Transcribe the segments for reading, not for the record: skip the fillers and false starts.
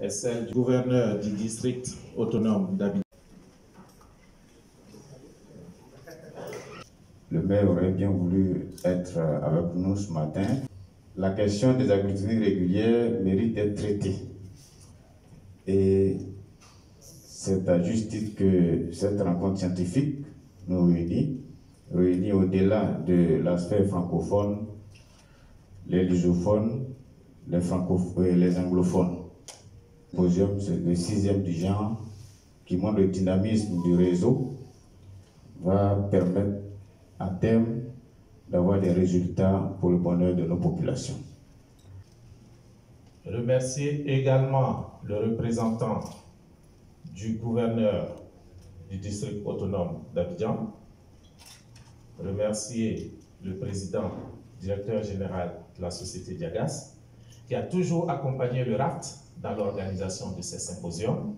est celle du gouverneur du district autonome d'Abidjan. Le maire aurait bien voulu être avec nous ce matin. La question des agglutinies régulières mérite d'être traitée. Et c'est à juste titre que cette rencontre scientifique nous réunit au-delà de l'aspect francophone, les lusophones, les anglophones. Le symposium, c'est le 6e du genre, qui montre le dynamisme du réseau, va permettre à terme d'avoir des résultats pour le bonheur de nos populations. Remercier également le représentant du gouverneur du district autonome d'Abidjan, remercier le président, directeur général de la société Diagas, qui a toujours accompagné le RAFT dans l'organisation de ces symposiums.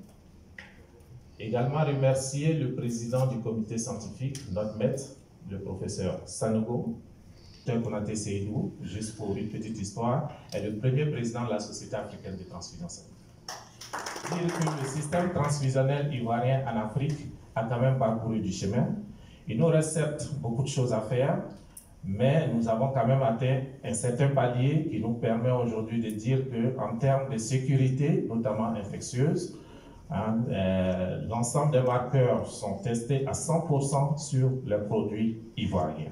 Également remercier le président du comité scientifique, notre maître, le professeur Sanogo, Konaté Seydou, juste pour une petite histoire, est le premier président de la Société africaine de transfusion sanguine. Dire que le système transfusionnel ivoirien en Afrique a quand même parcouru du chemin. Il nous reste certes beaucoup de choses à faire, mais nous avons quand même atteint un certain palier qui nous permet aujourd'hui de dire qu'en termes de sécurité, notamment infectieuse, l'ensemble des marqueurs sont testés à 100% sur les produits ivoiriens.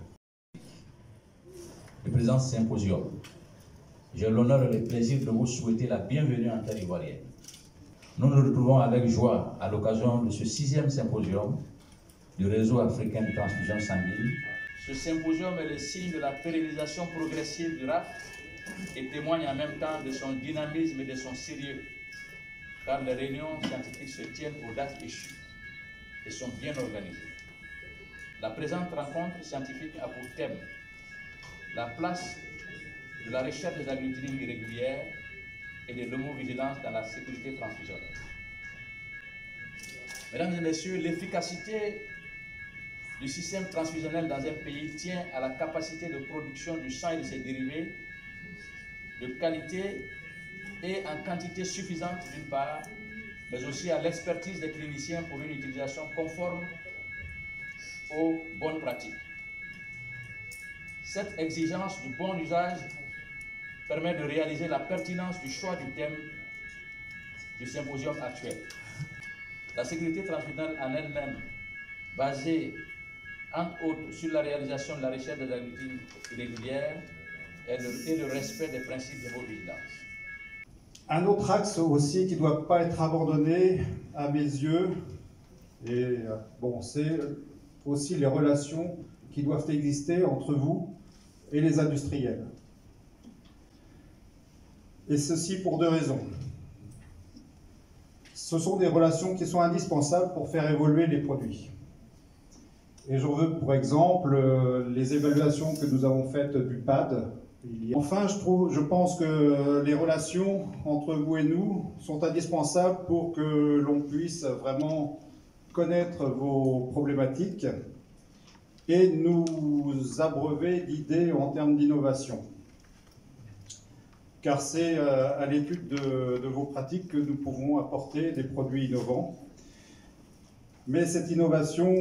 Le président Symposium, j'ai l'honneur et le plaisir de vous souhaiter la bienvenue en terre ivoirienne. Nous nous retrouvons avec joie à l'occasion de ce 6e symposium du réseau africain de transfusion sanguine. Ce symposium est le signe de la pérennisation progressive du RAF et témoigne en même temps de son dynamisme et de son sérieux, car les réunions scientifiques se tiennent aux dates échues et sont bien organisées. La présente rencontre scientifique a pour thème la place de la recherche des agglutinies irrégulières et de l'homovigilance dans la sécurité transfusionnelle. Mesdames et messieurs, l'efficacité du système transfusionnel dans un pays tient à la capacité de production du sang et de ses dérivés de qualité et en quantité suffisante d'une part, mais aussi à l'expertise des cliniciens pour une utilisation conforme aux bonnes pratiques. Cette exigence du bon usage permet de réaliser la pertinence du choix du thème du symposium actuel. La sécurité transfusionnelle en elle-même, basée entre autres sur la réalisation de la recherche des agglutines irrégulières et le respect des principes d'homovigilance. Un autre axe aussi qui ne doit pas être abandonné à mes yeux, et bon, c'est aussi les relations qui doivent exister entre vous et les industriels. Et ceci pour deux raisons. Ce sont des relations qui sont indispensables pour faire évoluer les produits. Et j'en veux pour exemple les évaluations que nous avons faites du PAD. Enfin, je pense que les relations entre vous et nous sont indispensables pour que l'on puisse vraiment connaître vos problématiques et nous abreuver d'idées en termes d'innovation. Car c'est à l'étude de vos pratiques que nous pouvons apporter des produits innovants. Mais cette innovation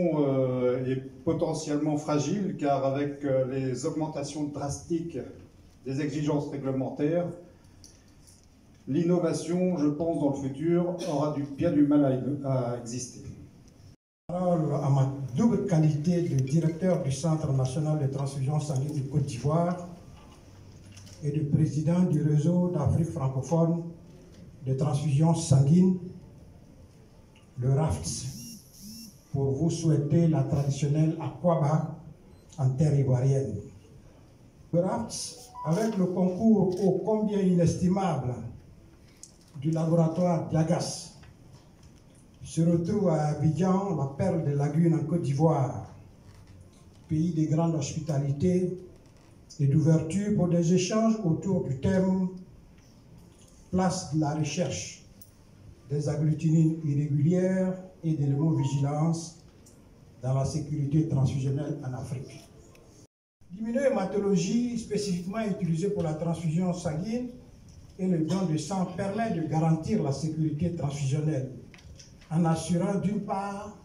est potentiellement fragile, car avec les augmentations drastiques des exigences réglementaires, l'innovation, je pense, dans le futur, aura bien du mal à exister. Alors, à ma double qualité de directeur du Centre national de transfusion sanguine de Côte d'Ivoire et de président du réseau d'Afrique francophone de transfusion sanguine, le RAFT, pour vous souhaiter la traditionnelle Akwaba en terre ivoirienne. Le RAFT, avec le concours ô combien inestimable du laboratoire Diagas, se retrouve à Abidjan, la perle des lagunes en Côte d'Ivoire, pays de grande hospitalité et d'ouverture pour des échanges autour du thème « Place de la recherche des agglutinies irrégulières et de l'hémovigilance dans la sécurité transfusionnelle en Afrique ». L'immunohématologie spécifiquement utilisée pour la transfusion sanguine et le don de sang permet de garantir la sécurité transfusionnelle en assurant d'une part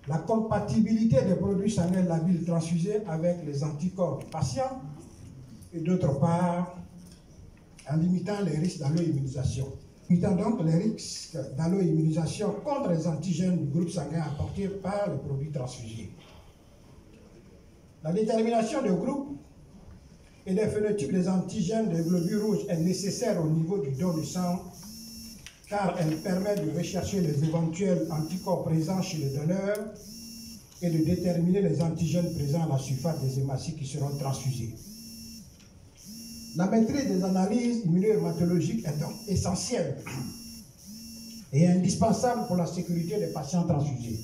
la compatibilité des produits sanguins labiles transfusés avec les anticorps du patient et d'autre part en limitant les risques d'allo-immunisation. Limitant donc les risques d'allo-immunisation contre les antigènes du groupe sanguin apportés par les produits transfusés. La détermination de groupe et des phénotypes des antigènes des globules rouges est nécessaire au niveau du don de sang car elle permet de rechercher les éventuels anticorps présents chez le donneur et de déterminer les antigènes présents à la surface des hématies qui seront transfusés. La maîtrise des analyses immunohématologiques est donc essentielle et indispensable pour la sécurité des patients transfusés.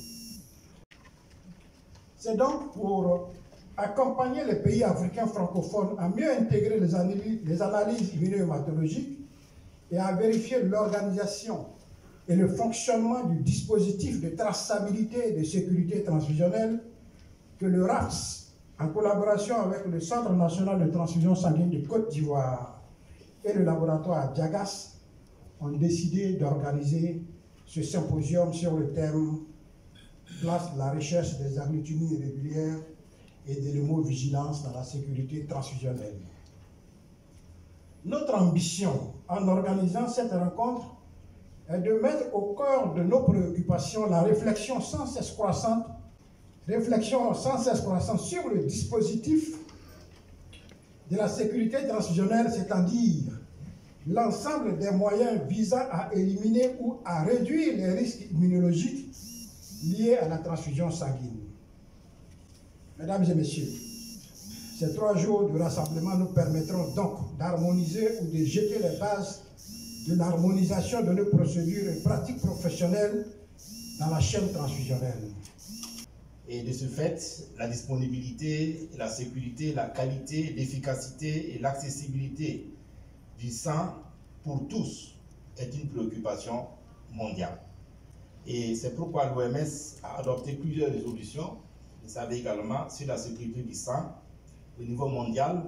C'est donc pour accompagner les pays africains francophones à mieux intégrer les analyses immunohématologiques et à vérifier l'organisation et le fonctionnement du dispositif de traçabilité et de sécurité transfusionnelle que le RAFS, en collaboration avec le Centre national de transfusion sanguine de Côte d'Ivoire et le laboratoire Diagas, ont décidé d'organiser ce symposium sur le thème « Place de la recherche des agglutinines irrégulières et de l'hémovigilance dans la sécurité transfusionnelle ». Notre ambition en organisant cette rencontre est de mettre au cœur de nos préoccupations la réflexion sans cesse croissante sur le dispositif de la sécurité transfusionnelle, c'est-à-dire l'ensemble des moyens visant à éliminer ou à réduire les risques immunologiques liés à la transfusion sanguine. Mesdames et messieurs, ces 3 jours de rassemblement nous permettront donc d'harmoniser ou de jeter les bases de l'harmonisation de nos procédures et pratiques professionnelles dans la chaîne transfusionnelle. Et de ce fait, la disponibilité, la sécurité, la qualité, l'efficacité et l'accessibilité du sang pour tous est une préoccupation mondiale. Et c'est pourquoi l'OMS a adopté plusieurs résolutions, vous savez également, sur la sécurité du sang au niveau mondial,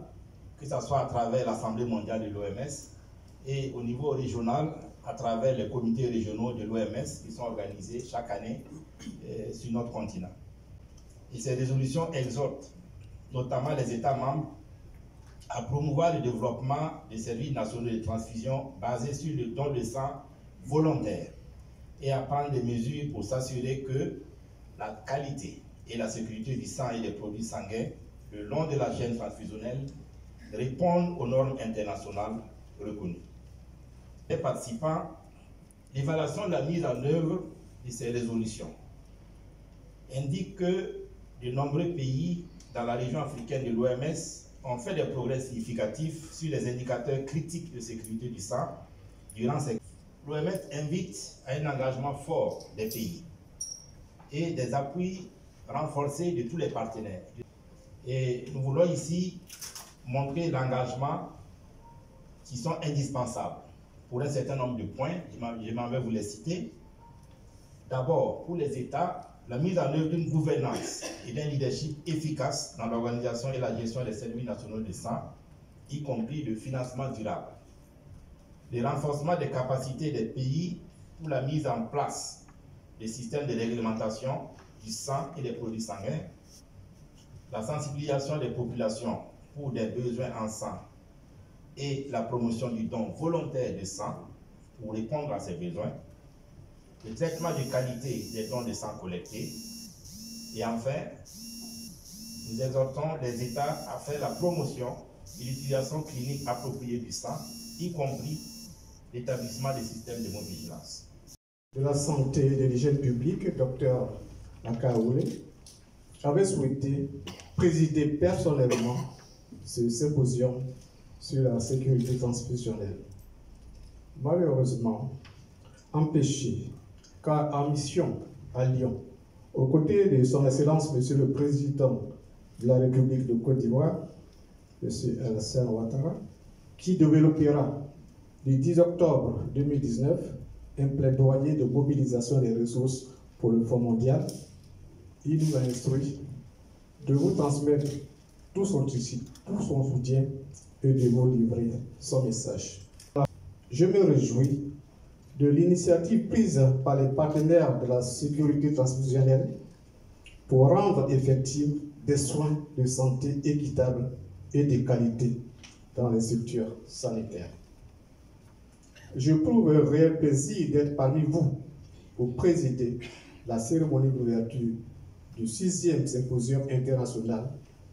que ce soit à travers l'Assemblée mondiale de l'OMS et au niveau régional, à travers les comités régionaux de l'OMS qui sont organisés chaque année sur notre continent. Et ces résolutions exhortent notamment les États membres à promouvoir le développement des services nationaux de transfusion basés sur le don de sang volontaire et à prendre des mesures pour s'assurer que la qualité et la sécurité du sang et des produits sanguins le long de la chaîne transfusionnelle répondent aux normes internationales reconnues. Les participants, l'évaluation de la mise en œuvre de ces résolutions indique que de nombreux pays dans la région africaine de l'OMS ont fait des progrès significatifs sur les indicateurs critiques de sécurité du sang durant ces... L'OMS invite à un engagement fort des pays et des appuis renforcés de tous les partenaires. Et nous voulons ici montrer l'engagement qui sont indispensables pour un certain nombre de points. Je m'en vais vous les citer. D'abord, pour les États, la mise en œuvre d'une gouvernance et d'un leadership efficace dans l'organisation et la gestion des services nationaux de sang, y compris le financement durable. Le renforcement des capacités des pays pour la mise en place des systèmes de réglementation du sang et des produits sanguins. La sensibilisation des populations pour des besoins en sang et la promotion du don volontaire de sang pour répondre à ces besoins. Le traitement de qualité des dons de sang collectés. Et enfin, nous exhortons les États à faire la promotion et l'utilisation clinique appropriée du sang, y compris l'établissement des systèmes d'hémovigilance. De la santé et de l'hygiène publique, Dr Akaoule, avait souhaité présider personnellement ce symposium sur la sécurité transfusionnelle. Malheureusement, empêché, car en mission à Lyon, aux côtés de son Excellence, Monsieur le Président de la République de Côte d'Ivoire, Monsieur Alassane Ouattara, qui développera le 10 octobre 2019 un plaidoyer de mobilisation des ressources pour le Fonds mondial, il nous a instruit de vous transmettre tout son soutien et de vous livrer son message. Je me réjouis de l'initiative prise par les partenaires de la sécurité transfusionnelle pour rendre effectifs des soins de santé équitables et de qualité dans les structures sanitaires. Je prouve un réel plaisir d'être parmi vous pour présider la cérémonie d'ouverture du 6e symposium international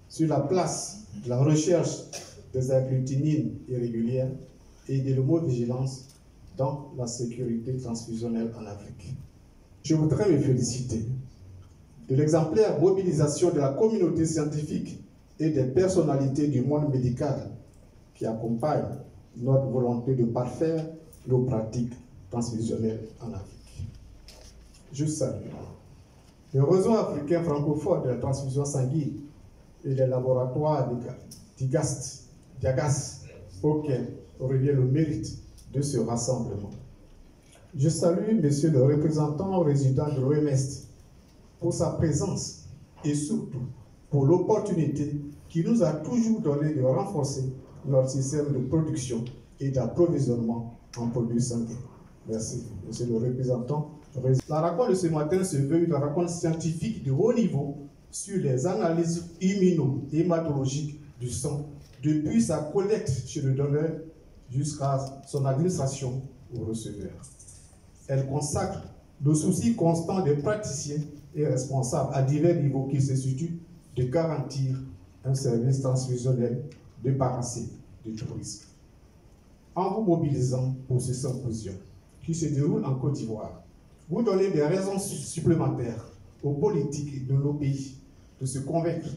sur la place de la recherche des agglutinines irrégulières et de l'homovigilance dans la sécurité transfusionnelle en Afrique. Je voudrais me féliciter de l'exemplaire mobilisation de la communauté scientifique et des personnalités du monde médical qui accompagnent notre volonté de parfaire nos pratiques transfusionnelles en Afrique. Je salue le réseau africain francophone de la transfusion sanguine et les laboratoires Diagas auxquels revient le mérite de ce rassemblement. Je salue Monsieur le représentant résident de l'OMS pour sa présence et surtout pour l'opportunité qui nous a toujours donné de renforcer notre système de production et d'approvisionnement en produits sanguins. Merci, Monsieur le représentant. La rencontre de ce matin se veut une rencontre scientifique de haut niveau sur les analyses immuno-hématologiques du sang depuis sa collecte chez le donneur jusqu'à son administration au receveur. Elle consacre le souci constant des praticiens et responsables à divers niveaux qui se situent de garantir un service transfusionnel débarrassé de tout risque. En vous mobilisant pour ce symposium qui se déroule en Côte d'Ivoire, vous donnez des raisons supplémentaires aux politiques de nos pays de se convaincre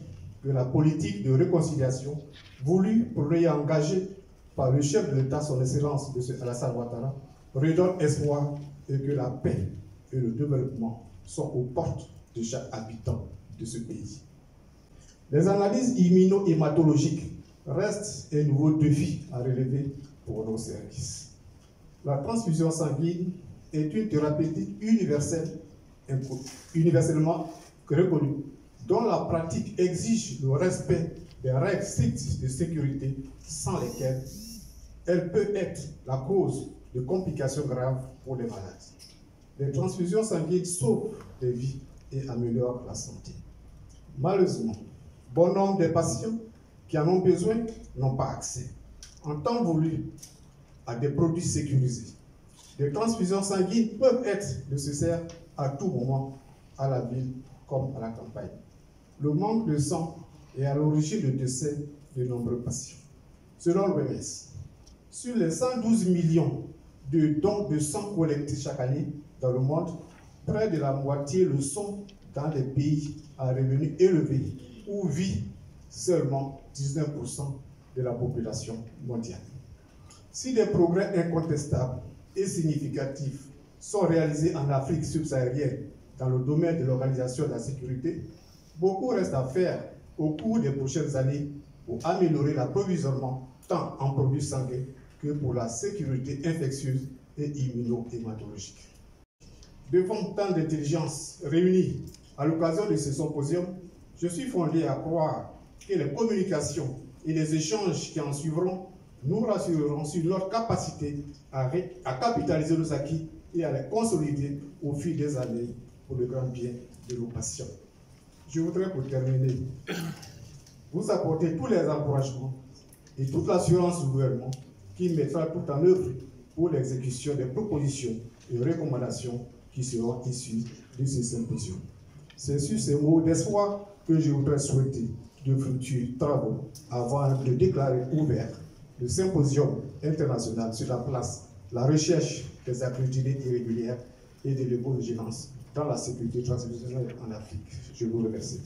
que la politique de réconciliation voulue pour y engager par le chef de l'État, son Excellence M. Alassane Ouattara, redonne espoir et que la paix et le développement sont aux portes de chaque habitant de ce pays. Les analyses immuno-hématologiques restent un nouveau défi à relever pour nos services. La transfusion sanguine est une thérapeutique universellement reconnue, dont la pratique exige le respect des règles strictes de sécurité sans lesquelles elle peut être la cause de complications graves pour les malades. Les transfusions sanguines sauvent des vies et améliorent la santé. Malheureusement, bon nombre des patients qui en ont besoin n'ont pas accès, en temps voulu, à des produits sécurisés. Les transfusions sanguines peuvent être nécessaires à tout moment, à la ville comme à la campagne. Le manque de sang est à l'origine du décès de nombreux patients. Selon l'OMS, sur les 112 millions de dons de sang collectés chaque année dans le monde, près de la moitié le sont dans les pays à revenus élevés où vit seulement 19% de la population mondiale. Si des progrès incontestables et significatifs sont réalisés en Afrique subsaharienne dans le domaine de l'organisation de la sécurité, beaucoup reste à faire au cours des prochaines années pour améliorer l'approvisionnement tant en produits sanguins que pour la sécurité infectieuse et immuno-hématologique. Devant tant d'intelligence réunie à l'occasion de ce symposium, je suis fondé à croire que les communications et les échanges qui en suivront nous rassureront sur notre capacité à capitaliser nos acquis et à les consolider au fil des années pour le grand bien de nos patients. Je voudrais pour terminer vous apporter tous les encouragements et toute l'assurance du gouvernement qui mettra tout en œuvre pour l'exécution des propositions et recommandations qui seront issues de ces symposiums. C'est sur ces mots d'espoir que je voudrais souhaiter de fructueux travaux avant de déclarer ouvert le symposium international sur la place, la recherche des agglutinines irrégulières et de l'hémovigilance dans la sécurité transfusionnelle en Afrique. Je vous remercie.